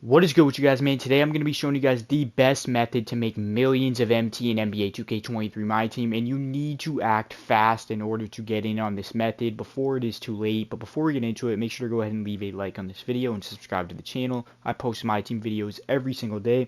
What is good with you guys, man? Today I'm going to be showing you guys the best method to make millions of MT in NBA 2K23 My Team, and you need to act fast in order to get in on this method before it is too late. But before we get into it, make sure to go ahead and leave a like on this video and subscribe to the channel. I post My Team videos every single day.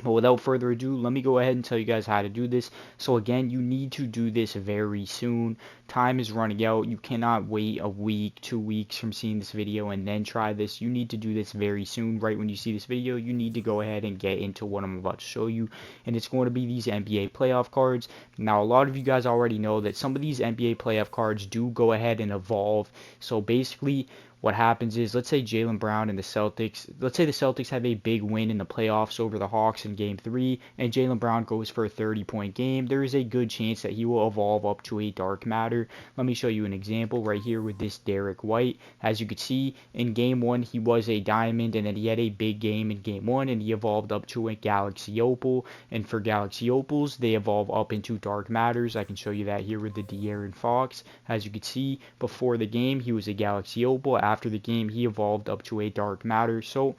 But without further ado, let me go ahead and tell you guys how to do this. So again, you need to do this very soon. Time is running out. You cannot wait a week, 2 weeks from seeing this video and then try this. You need to do this very soon. Right when you see this video, you need to go ahead and get into what I'm about to show you. And it's going to be these NBA playoff cards. Now, a lot of you guys already know that some of these NBA playoff cards do go ahead and evolve. So basically, what happens is, let's say Jaylen Brown and the Celtics, let's say the Celtics have a big win in the playoffs over the Hawks in Game 3, and Jaylen Brown goes for a 30-point game. There is a good chance that he will evolve up to a dark matter. Let me show you an example right here with this Derek White. As you can see, in Game 1, he was a diamond, and then he had a big game in Game 1, and he evolved up to a Galaxy Opal. And for Galaxy Opals, they evolve up into dark matters. I can show you that here with the De'Aaron Fox. As you can see, before the game, he was a Galaxy Opal. After the game, he evolved up to a dark matter. So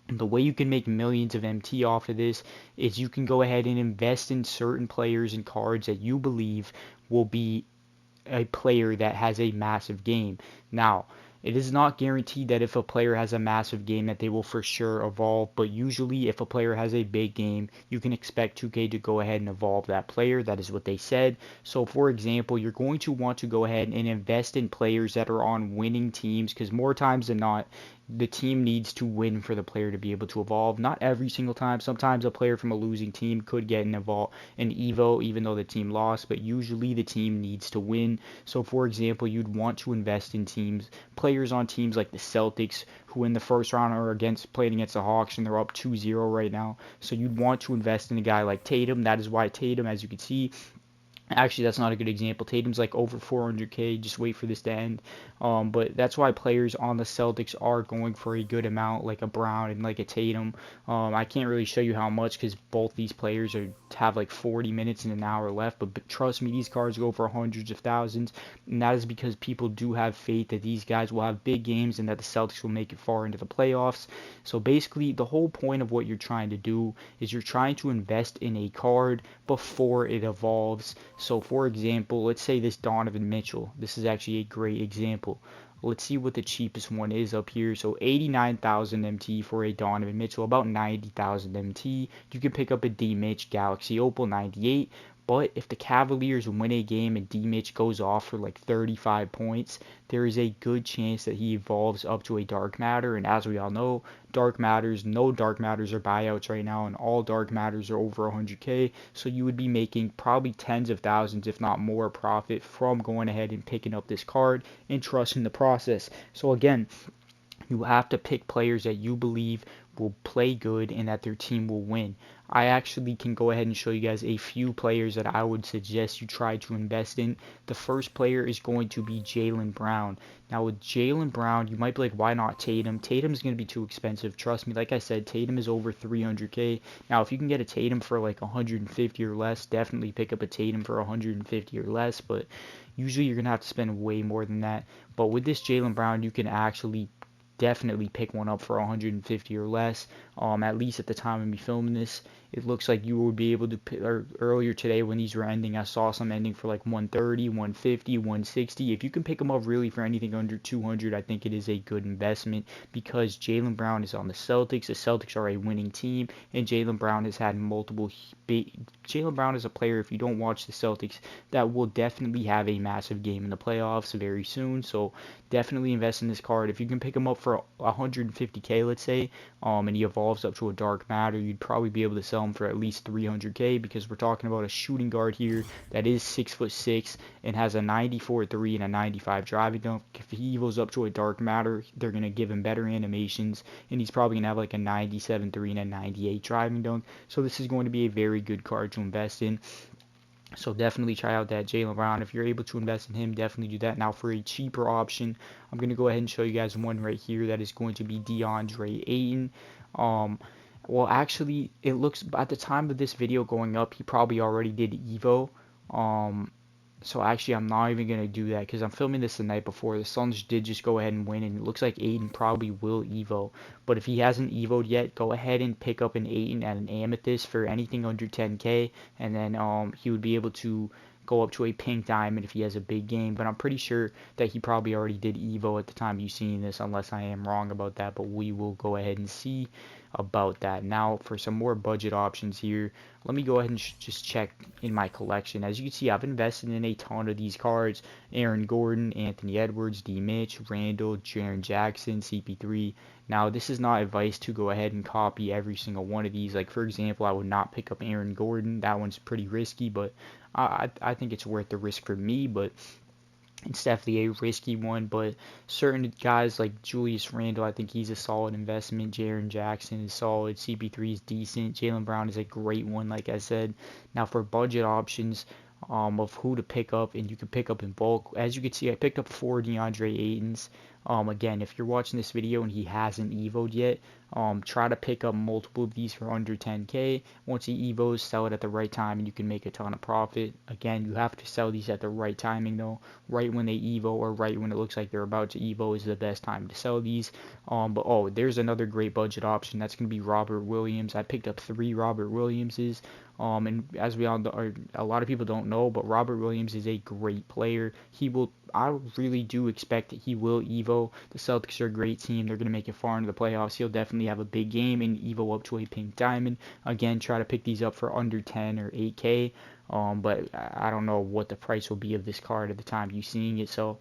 the way you can make millions of MT off of this is you can go ahead and invest in certain players and cards that you believe will be a player that has a massive game. Now, it is not guaranteed that if a player has a massive game that they will for sure evolve, but usually if a player has a big game, you can expect 2K to go ahead and evolve that player. That is what they said. So for example, you're going to want to go ahead and invest in players that are on winning teams, because more times than not, the team needs to win for the player to be able to evolve. Not every single time. Sometimes a player from a losing team could get an Evo even though the team lost, but usually the team needs to win. So for example, you'd want to invest in players on teams like the Celtics, who in the first round are playing against the Hawks, and they're up 2-0 right now. So you'd want to invest in a guy like Tatum. That is why Tatum, as you can see, actually, that's not a good example. Tatum's like over 400K. Just wait for this to end. But that's why players on the Celtics are going for a good amount, like a Brown and like a Tatum. I can't really show you how much because both these players have like 40 minutes and an hour left. But trust me, these cards go for hundreds of thousands. And that is because people do have faith that these guys will have big games and that the Celtics will make it far into the playoffs. So basically, the whole point of what you're trying to do is you're trying to invest in a card before it evolves. So for example, let's say this Donovan Mitchell. This is actually a great example. Let's see what the cheapest one is up here. So 89,000 MT for a Donovan Mitchell, about 90,000 MT. You can pick up a D Mitch Galaxy Opal 98. But if the Cavaliers win a game and D Mitch goes off for like 35 points, there is a good chance that he evolves up to a dark matter. And as we all know, no dark matters are buyouts right now, and all dark matters are over 100K. So you would be making probably tens of thousands, if not more, profit from going ahead and picking up this card and trusting the process. So again, you have to pick players that you believe will play good and that their team will win. I actually can go ahead and show you guys a few players that I would suggest you try to invest in. The first player is going to be Jaylen Brown. Now with Jaylen Brown, you might be like, why not Tatum? Tatum's going to be too expensive. Trust me, like I said, Tatum is over 300K. Now if you can get a Tatum for like 150 or less, definitely pick up a Tatum for 150 or less, but usually you're going to have to spend way more than that. But with this Jaylen Brown, you can actually definitely pick one up for 150 or less. At least at the time of me filming this, it looks like you would be able to or earlier today when these were ending, I saw some ending for like 130, 150, 160. If you can pick them up really for anything under 200, I think it is a good investment because Jaylen Brown is on the Celtics. The Celtics are a winning team, and Jaylen Brown has had multiple. Jaylen Brown is a player, if you don't watch the Celtics, that will definitely have a massive game in the playoffs very soon. So definitely invest in this card. If you can pick him up for 150K, let's say, and he evolves up to a dark matter, you'd probably be able to sell him for at least 300K because we're talking about a shooting guard here that is 6'6" and has a 94-3 and a 95 driving dunk. If he evolves up to a dark matter, they're gonna give him better animations, and he's probably gonna have like a 97-3 and a 98 driving dunk. So this is going to be a very good card to invest in. So definitely try out that Jaylen Brown. If you're able to invest in him, definitely do that. Now for a cheaper option, I'm going to go ahead and show you guys one right here that is going to be DeAndre Ayton. Well, actually, it looks, at the time of this video going up, he probably already did Evo. So actually, I'm not even going to do that because I'm filming this the night before. The Suns did just go ahead and win, and it looks like Aiden probably will Evo. But if he hasn't Evo'd yet, go ahead and pick up an Aiden at an Amethyst for anything under 10K, and then he would be able to go up to a pink diamond if he has a big game. But I'm pretty sure that he probably already did Evo at the time you seen this, unless I am wrong about that. But we will go ahead and see about that. Now for some more budget options here, let me go ahead and just check in my collection. As you can see, I've invested in a ton of these cards: Aaron Gordon, Anthony Edwards, D. Mitch, Randall, Jaren Jackson, CP3. Now this is not advice to go ahead and copy every single one of these. Like for example, I would not pick up Aaron Gordon. That one's pretty risky, but I think it's worth the risk for me. But it's definitely a risky one, but certain guys like Julius Randle, I think he's a solid investment. Jaren Jackson is solid. CP3 is decent. Jaylen Brown is a great one, like I said. Now for budget options, of who to pick up, and you can pick up in bulk. As you can see, I picked up 4 DeAndre Aytons. Again, if you're watching this video and he hasn't evoed yet, try to pick up multiple of these for under 10K. Once he evos, sell it at the right time and you can make a ton of profit. Again, you have to sell these at the right timing though. Right when they evo or right when it looks like they're about to evo is the best time to sell these. But oh, there's another great budget option. That's going to be Robert Williams. I picked up 3 Robert Williamses. And as we all know, or a lot of people don't know, but Robert Williams is a great player. I really do expect that he will Evo. The Celtics are a great team. They're going to make it far into the playoffs. He'll definitely have a big game and Evo up to a pink diamond. Again, try to pick these up for under 10 or 8K. But I don't know what the price will be of this card at the time you seeing it. So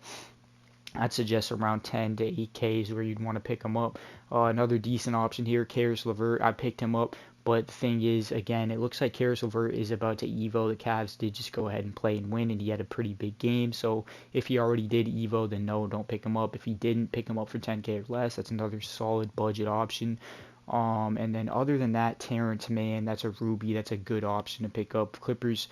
I'd suggest around 10 to 8K is where you'd want to pick him up. Another decent option here, Caris LeVert. I picked him up, but the thing is, again, it looks like Caris LeVert is about to Evo. The Cavs did just go ahead and play and win, and he had a pretty big game. So if he already did Evo, then no, don't pick him up. If he didn't, pick him up for 10K or less. That's another solid budget option. And then other than that, Terrence Mann, that's a Ruby. That's a good option to pick up. Clippers,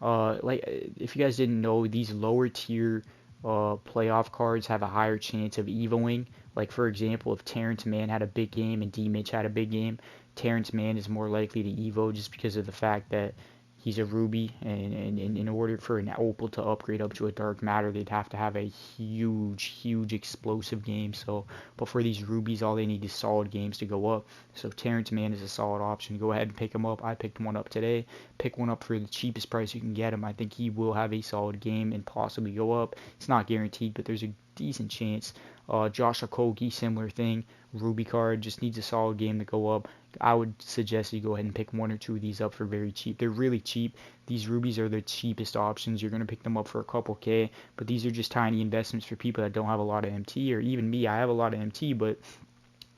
like if you guys didn't know, these lower tier playoff cards have a higher chance of evoing. Like for example, if Terrence Mann had a big game and D. Mitch had a big game, Terrence Mann is more likely to evo just because of the fact that he's a Ruby, and in order for an Opal to upgrade up to a Dark Matter, they'd have to have a huge explosive game. So, but for these Rubies, all they need is solid games to go up. So Terrence Mann is a solid option. Go ahead and pick him up. I picked one up today. Pick one up for the cheapest price you can get him. I think he will have a solid game and possibly go up. It's not guaranteed, but there's a decent chance. Josh Okogie, similar thing. Ruby card, just needs a solid game to go up. I would suggest you go ahead and pick 1 or 2 of these up for very cheap. They're really cheap. These Rubies are the cheapest options. You're going to pick them up for a couple K, but these are just tiny investments for people that don't have a lot of MT, or even me. I have a lot of MT, but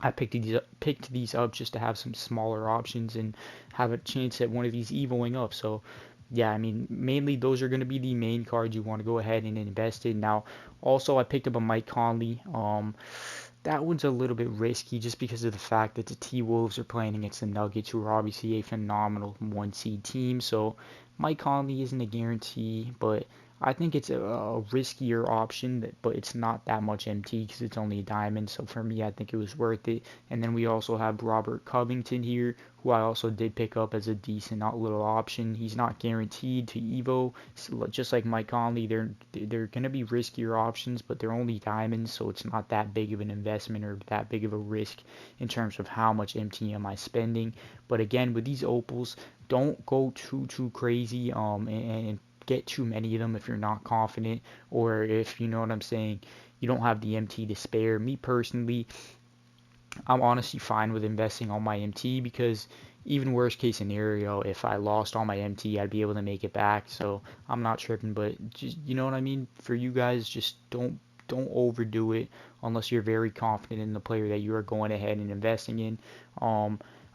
I picked these up just to have some smaller options and have a chance at one of these evoing up. So yeah, I mean, mainly those are going to be the main cards you want to go ahead and invest in. Now, also I picked up a Mike Conley. That one's a little bit risky just because of the fact that the T-Wolves are playing against the Nuggets, who are obviously a phenomenal 1-seed team. So Mike Conley isn't a guarantee, but I think it's a riskier option, but it's not that much MT because it's only a diamond. So for me, I think it was worth it. And then we also have Robert Covington here, who I also did pick up as a decent little option. He's not guaranteed to Evo, so just like Mike Conley. They're going to be riskier options, but they're only diamonds, so it's not that big of an investment or that big of a risk in terms of how much MT am I spending. But again, with these opals, don't go too crazy and get too many of them if you're not confident, or if you know what I'm saying, you don't have the MT to spare. Me personally, I'm honestly fine with investing all my MT because even worst case scenario, if I lost all my MT, I'd be able to make it back. So I'm not tripping, but just, you know what I mean? For you guys, just don't overdo it unless you're very confident in the player that you are going ahead and investing in.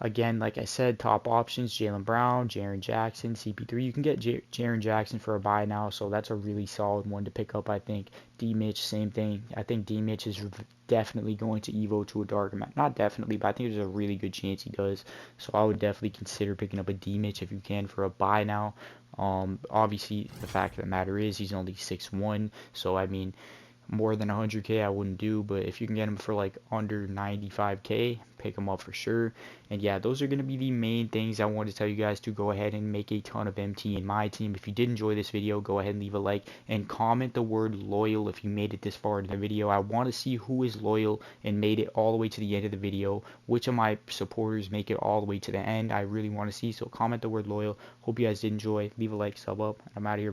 Again, like I said, top options: Jaylen Brown, Jaren Jackson, CP3. You can get Jaren Jackson for a buy now, so that's a really solid one to pick up, I think. D. Mitch, same thing. I think D. Mitch is definitely going to Evo to a dark amount. Not definitely, but I think there's a really good chance he does. So I would definitely consider picking up a D. Mitch if you can for a buy now. Obviously, the fact of the matter is he's only 6'1", so I mean, more than 100k I wouldn't do, but if you can get them for like under 95k, pick them up for sure. And yeah, those are going to be the main things I wanted to tell you guys to go ahead and make a ton of MT in my team. If you did enjoy this video, go ahead and leave a like and comment the word loyal if you made it this far into the video. I want to see who is loyal and made it all the way to the end of the video, which of my supporters make it all the way to the end. I really want to see, so comment the word loyal. Hope you guys did enjoy. Leave a like, sub up, and I'm out of here.